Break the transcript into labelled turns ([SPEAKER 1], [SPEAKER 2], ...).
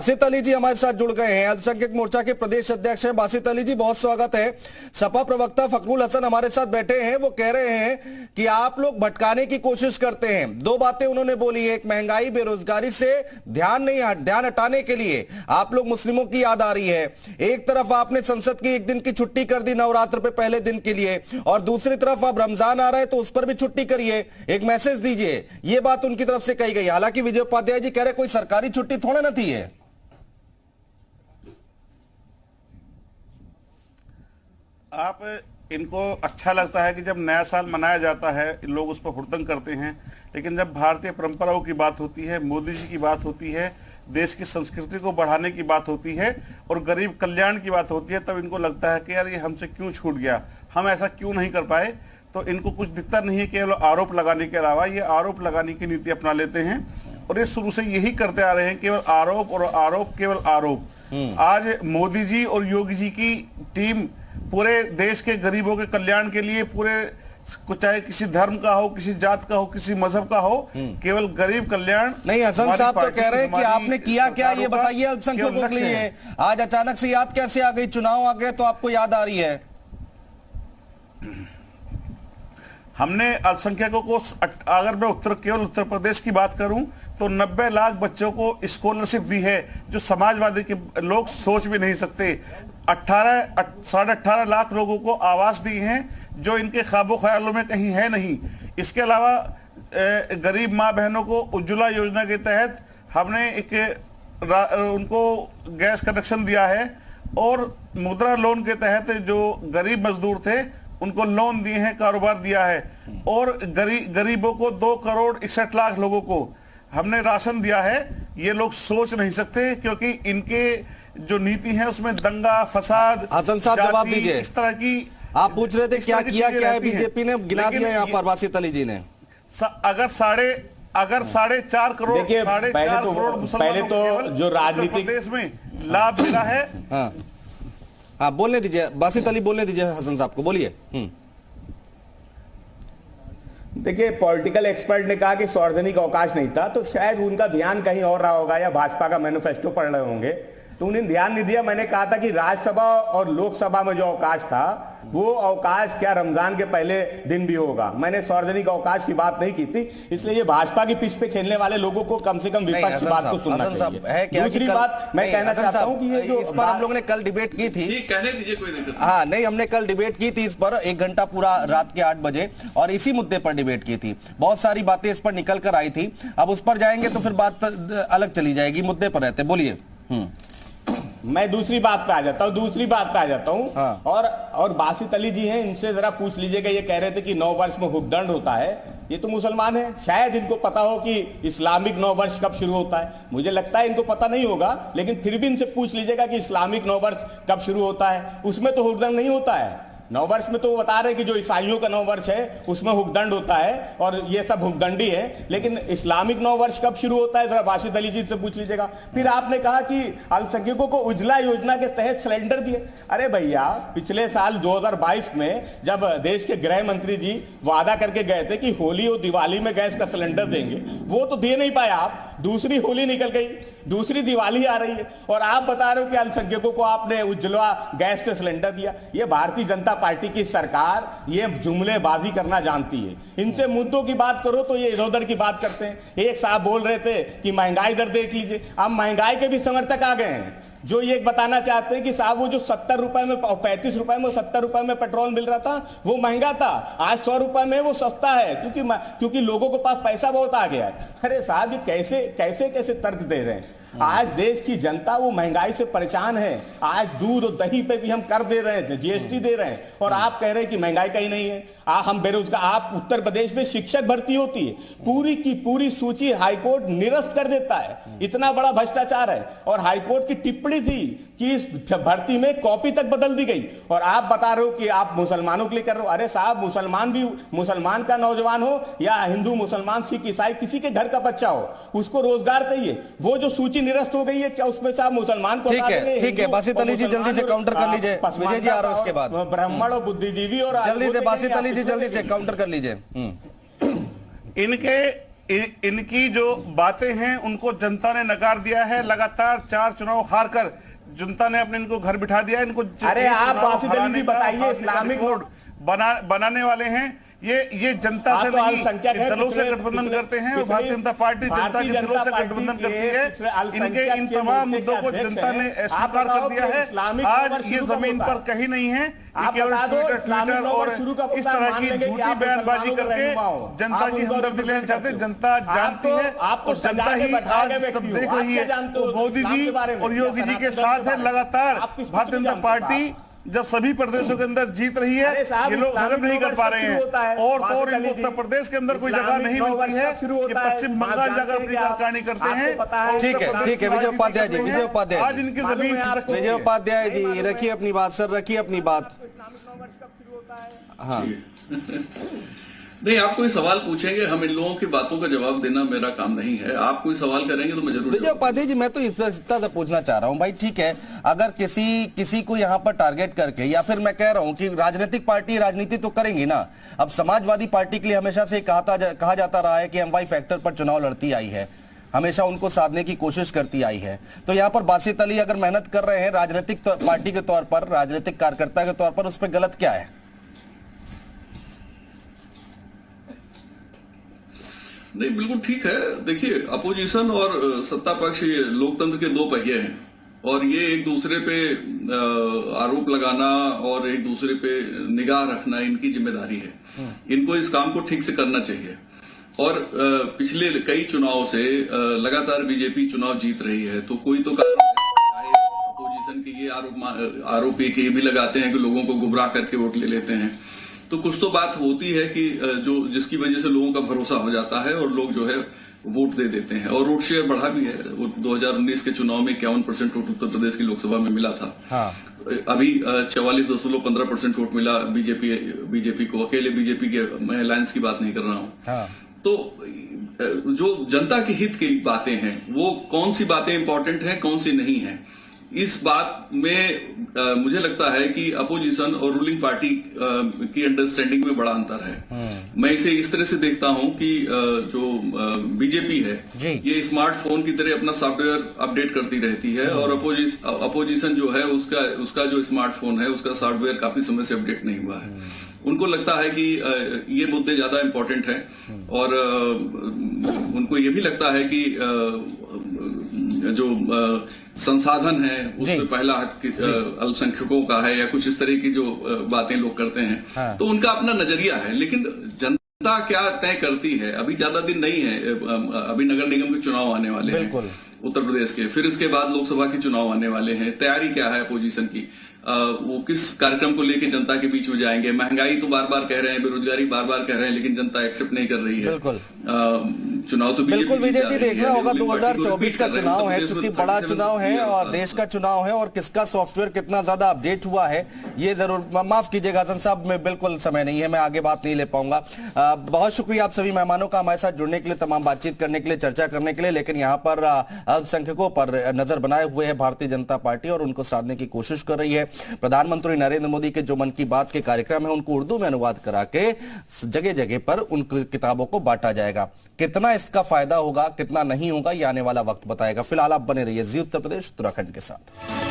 [SPEAKER 1] बासित अली जी हमारे साथ जुड़ गए हैं। अल्पसंख्यक मोर्चा के प्रदेश अध्यक्ष हैं बासित अली जी, बहुत स्वागत है। सपा प्रवक्ता फखरुल हसन हमारे साथ बैठे हैं। वो कह रहे हैं कि आप लोग भटकाने की कोशिश करते हैं। दो बातें उन्होंने बोली है, एक महंगाई बेरोजगारी से ध्यान हटाने के लिए आप लोग मुस्लिमों की याद आ रही है। एक तरफ आपने संसद की एक दिन की छुट्टी कर दी नवरात्र पे पहले दिन के लिए, और दूसरी तरफ अब रमजान आ रहा है तो उस पर भी छुट्टी करिए, एक मैसेज दीजिए। ये बात उनकी तरफ से कही गई। हालांकि विजय उपाध्याय जी कह रहे कोई सरकारी छुट्टी थोड़ा ना थी है।
[SPEAKER 2] आप इनको अच्छा लगता है कि जब नया साल मनाया जाता है लोग उस पर हुड़दंग करते हैं, लेकिन जब भारतीय परंपराओं की बात होती है, मोदी जी की बात होती है, देश की संस्कृति को बढ़ाने की बात होती है और गरीब कल्याण की बात होती है, तब इनको लगता है कि यार ये हमसे क्यों छूट गया, हम ऐसा क्यों नहीं कर पाए। तो इनको कुछ दिखता नहीं है, केवल आरोप लगाने के अलावा ये आरोप लगाने की नीति अपना लेते हैं और ये शुरू से यही करते आ रहे हैं, केवल आरोप और आरोप, केवल आरोप। आज मोदी जी और योगी जी की टीम पूरे देश के गरीबों के कल्याण के लिए, पूरे चाहे किसी धर्म का हो, किसी जात का हो, किसी मजहब का हो, केवल गरीब कल्याण।
[SPEAKER 1] नहीं, हसन साहब तो कह रहे हैं कि आपने किया क्या ये बताइए अल्पसंख्यकों के लिए। आज अचानक से याद कैसे आ गई, चुनाव आ गए तो आपको याद आ रही है?
[SPEAKER 2] हमने अल्पसंख्यकों को, अगर मैं केवल उत्तर प्रदेश की बात करूं तो 90 लाख बच्चों को स्कॉलरशिप दी है, जो समाजवादी के लोग सोच भी नहीं सकते। 18.5 लाख लोगों को आवास दी हैं, जो इनके ख्वाबों ख्यालों में कहीं है नहीं। इसके अलावा गरीब माँ बहनों को उज्ज्वला योजना के तहत हमने उनको गैस कनेक्शन दिया है और मुद्रा लोन के तहत जो गरीब मजदूर थे उनको लोन दिए हैं, कारोबार दिया है, और गरीबों को 2 करोड़ 61 लाख लोगों को हमने राशन दिया है। ये लोग सोच नहीं सकते क्योंकि इनके जो नीति है उसमें दंगा फसाद,
[SPEAKER 1] हसन साहब जवाब दीजिए।
[SPEAKER 2] इस तरह की
[SPEAKER 1] आप पूछ रहे थे क्या किया क्या है बीजेपी ने, गिना दिया यहाँ पर बासित अली जी ने।
[SPEAKER 2] अगर 4.5 करोड़, 4.5 करोड़ मुसलमानों को जो राजनीतिक देश में लाभ मिला है।
[SPEAKER 1] हाँ बोलने दीजिए बासित अली, बोलने दीजिए हसन साहब को, बोलिए।
[SPEAKER 3] देखिए, पॉलिटिकल एक्सपर्ट ने कहा कि सार्वजनिक अवकाश नहीं था, तो शायद उनका ध्यान कहीं और रहा होगा या भाजपा का मैनिफेस्टो पढ़ रहे होंगे, तो उन्हें ध्यान नहीं दिया। मैंने कहा था कि राज्यसभा और लोकसभा में जो अवकाश था वो अवकाश क्या रमजान के पहले दिन भी होगा। मैंने सार्वजनिक अवकाश की बात नहीं की थी, इसलिए ये भाजपा की पिच पे खेलने वाले लोगों को कम से कम विपक्ष की बात को सुनना चाहिए। दूसरी बात मैं कहना चाहता हूं कि ये जो
[SPEAKER 1] इस पर हम लोग ने कल डिबेट की थी,
[SPEAKER 4] कहने दीजिए, कोई दिक्कत नहीं।
[SPEAKER 1] हाँ नहीं, हमने कल डिबेट की थी इस पर 1 घंटा पूरा, रात के 8 बजे, और इसी मुद्दे पर डिबेट की थी। बहुत सारी बातें इस पर निकल कर आई थी। अब उस पर जाएंगे तो फिर बात अलग चली जाएगी, मुद्दे पर रहते। बोलिए।
[SPEAKER 3] मैं दूसरी बात पे आ जाता हूं। हाँ। और बासित अली जी हैं, इनसे जरा पूछ लीजिएगा। ये कह रहे थे कि 9 वर्ष में हुक्दंड होता है। ये तो मुसलमान है, शायद इनको पता हो कि इस्लामिक 9 वर्ष कब शुरू होता है। मुझे लगता है इनको पता नहीं होगा, लेकिन फिर भी इनसे पूछ लीजिएगा कि इस्लामिक 9 वर्ष कब शुरू होता है। उसमें तो हुक्दंड नहीं होता है। 9 वर्ष में तो वो बता रहे कि जो ईसाइयों का 9 वर्ष है उसमें हुक्दंड होता है और ये सब हुक्दंडी है, लेकिन इस्लामिक 9 वर्ष कब शुरू होता है जरा बासित अली जी से पूछ लीजिएगा। फिर आपने कहा कि अल्पसंख्यकों को उज्ज्वला योजना के तहत सिलेंडर दिए। अरे भैया, पिछले साल 2022 में जब देश के गृह मंत्री जी वादा करके गए थे कि होली और दिवाली में गैस का सिलेंडर देंगे, वो तो दे नहीं पाया आप। दूसरी होली निकल गई, दूसरी दिवाली आ रही है और आप बता रहे हो कि अल्पसंख्यकों को आपने उज्ज्वला गैस से सिलेंडर दिया। ये भारतीय जनता पार्टी की सरकार ये जुमलेबाजी करना जानती है। इनसे मुद्दों की बात करो तो ये इधर उधर की बात करते हैं। एक साहब बोल रहे थे कि महंगाई दर देख लीजिए। अब महंगाई के भी समर्थक आ गए हैं जो ये बताना चाहते हैं कि साहब वो जो 70 रुपए में, 35 रुपए में, 70 रुपए में पेट्रोल मिल रहा था वो महंगा था, आज 100 रुपए में वो सस्ता है क्योंकि लोगों के पास पैसा बहुत आ गया है। अरे साहब, ये कैसे तर्क दे रहे हैं। आज देश की जनता वो महंगाई से परेशान है। आज दूध और दही पे भी हम कर दे रहे हैं, जीएसटी दे रहे हैं, और आप कह रहे हैं कि महंगाई कहीं नहीं है। हम बेरोजगार, आप उत्तर प्रदेश में शिक्षक भर्ती होती है, पूरी की पूरी सूची हाईकोर्ट निरस्त कर देता है। इतना बड़ा भ्रष्टाचार है और हाईकोर्ट की टिप्पणी थी कि इस भर्ती में कॉपी तक बदल दी गई, और आप बता रहे हो कि आप मुसलमानों के लिए कर रहे हो। अरे साहब, मुसलमान का नौजवान हो या हिंदू, मुसलमान, सिख, ईसाई, किसी के घर का बच्चा हो, उसको रोजगार चाहिए। वो जो सूची निरस्त हो गई है, क्या उसमें साहब मुसलमान को?
[SPEAKER 1] ठीक है बासित अली जी, जल्दी से काउंटर कर लीजिए। विजय जी आ रहे हैं उसके बाद।
[SPEAKER 3] ब्राह्मण और बुद्धिजीवी और
[SPEAKER 1] जल्दी से बासित अली जी, जल्दी से काउंटर कर लीजिए।
[SPEAKER 2] इनकी जो बातें हैं उनको जनता ने नकार दिया है। लगातार 4 चुनाव हारकर जनता ने अपने इनको घर बिठा दिया। इनको
[SPEAKER 3] अरे आप बासित अली जी बताइए,
[SPEAKER 2] इस्लामिक
[SPEAKER 3] इस्लामिक
[SPEAKER 2] बोर्ड बनाने वाले हैं। ये जनता से नहीं, दलों से गठबंधन करते हैं और भारतीय जनता पार्टी जनता के दलों से गठबंधन करती है। इनके इन तमाम मुद्दों को जनता ने स्वीकार कर दिया है। आज ये जमीन पर कहीं नहीं है, केवल ट्विटर और इस तरह की झूठी बयानबाजी करके जनता की हमदर्दी लेना चाहते हैं। जनता जानती है और जनता ही आज तब देख रही है। तो मोदी जी और योगी जी के साथ है लगातार भारतीय जनता पार्टी। जब सभी प्रदेशों के अंदर जीत रही है, ये लोग हजम नहीं कर पा रहे हैं। और तो और इनको उत्तर प्रदेश के अंदर कोई जगह नहीं मिलती है। ये पश्चिम बंगाल जाकर अपनी कारखानी करते हैं।
[SPEAKER 1] ठीक है विजय उपाध्याय जी, विजय उपाध्याय
[SPEAKER 2] आज इनकी जमीन
[SPEAKER 1] विजय उपाध्याय जी रखिए अपनी बात सर, रखिए अपनी बात। हाँ
[SPEAKER 4] नहीं, आप कोई सवाल पूछेंगे, हम इन लोगों की बातों का जवाब देना मेरा काम नहीं है। आप कोई सवाल करेंगे तो मैं जरूर।
[SPEAKER 1] विजय उपाध्याय जी, मैं तो इतना से पूछना चाह रहा हूं भाई, ठीक है, अगर किसी को यहां पर टारगेट करके, या फिर मैं कह रहा हूं कि राजनीतिक पार्टी राजनीति तो करेंगी ना। अब समाजवादी पार्टी के लिए हमेशा से कहा जाता रहा है कि एमवाई फैक्टर पर चुनाव लड़ती आई है, हमेशा उनको साधने की कोशिश करती आई है। तो यहाँ पर बासित अली अगर मेहनत कर रहे हैं राजनीतिक पार्टी के तौर पर, राजनीतिक कार्यकर्ता के तौर पर, उस पर गलत क्या है?
[SPEAKER 4] नहीं, बिल्कुल ठीक है। देखिए, अपोजिशन और सत्ता पक्ष ये लोकतंत्र के 2 पहिए हैं और ये एक दूसरे पे आरोप लगाना और एक दूसरे पे निगाह रखना इनकी जिम्मेदारी है। इनको इस काम को ठीक से करना चाहिए। और पिछले कई चुनाव से लगातार बीजेपी चुनाव जीत रही है, तो कोई तो कारण है। चाहे अपोजिशन के ये आरोप ये भी लगाते हैं कि लोगों को गुमराह करके वोट ले लेते हैं, तो कुछ तो बात होती है कि जिसकी वजह से लोगों का भरोसा हो जाता है और लोग जो है वोट दे देते हैं। और वोट शेयर बढ़ा भी है। 2019 के चुनाव में 51% वोट उत्तर प्रदेश की लोकसभा में मिला था। हाँ। अभी 44.15% वोट मिला बीजेपी को। अकेले बीजेपी के, मैं अलायंस की बात नहीं कर रहा हूँ। हाँ। तो जो जनता के हित की बातें हैं, वो कौन सी बातें इंपॉर्टेंट हैं, कौन सी नहीं है, इस बात में मुझे लगता है कि अपोजिशन और रूलिंग पार्टी की अंडरस्टैंडिंग में बड़ा अंतर है। मैं इसे इस तरह से देखता हूं कि जो बीजेपी है ये स्मार्टफोन की तरह अपना सॉफ्टवेयर अपडेट करती रहती है और अपोजिशन जो है उसका जो स्मार्टफोन है उसका सॉफ्टवेयर काफी समय से अपडेट नहीं हुआ है। उनको लगता है कि ये मुद्दे ज्यादा इंपॉर्टेंट हैं और उनको ये भी लगता है कि जो संसाधन है उस पर पहला हक अल्पसंख्यकों का है या कुछ इस तरह की जो बातें लोग करते हैं। हाँ। तो उनका अपना नजरिया है, लेकिन जनता क्या तय करती है। अभी ज्यादा दिन नहीं है, अभी नगर निगम के चुनाव आने वाले हैं उत्तर प्रदेश के, फिर इसके बाद लोकसभा के चुनाव आने वाले हैं। तैयारी क्या है अपोजिशन की, वो किस कार्यक्रम को लेकर जनता के बीच में जाएंगे। महंगाई तो बार बार कह रहे हैं, बेरोजगारी बार बार कह रहे हैं, लेकिन जनता एक्सेप्ट नहीं कर रही है। बिल्कुल
[SPEAKER 1] चुनाव तो बिल्कुल विजय जी देखना होगा 2024 का चुनाव है, चूंकि बड़ा चुनाव है और देश का चुनाव है और किसका सॉफ्टवेयर कितना ज्यादा अपडेट हुआ है ये जरूर, माफ कीजिएगा हसन साहब, में बिल्कुल समय नहीं है, मैं आगे बात नहीं ले पाऊंगा। बहुत शुक्रिया आप सभी मेहमानों का हमारे साथ जुड़ने के लिए, तमाम बातचीत करने के लिए, चर्चा करने के लिए। लेकिन यहाँ पर अल्पसंख्यकों पर नजर बनाए हुए है भारतीय जनता पार्टी और उनको साधने की कोशिश कर रही है। प्रधानमंत्री नरेंद्र मोदी के जो मन की बात के कार्यक्रम है उनको उर्दू में अनुवाद करा के जगह जगह पर उन किताबों को बांटा जाएगा। कितना इसका फायदा होगा, कितना नहीं होगा, ये आने वाला वक्त बताएगा। फिलहाल आप बने रहिए जी उत्तर प्रदेश उत्तराखंड के साथ।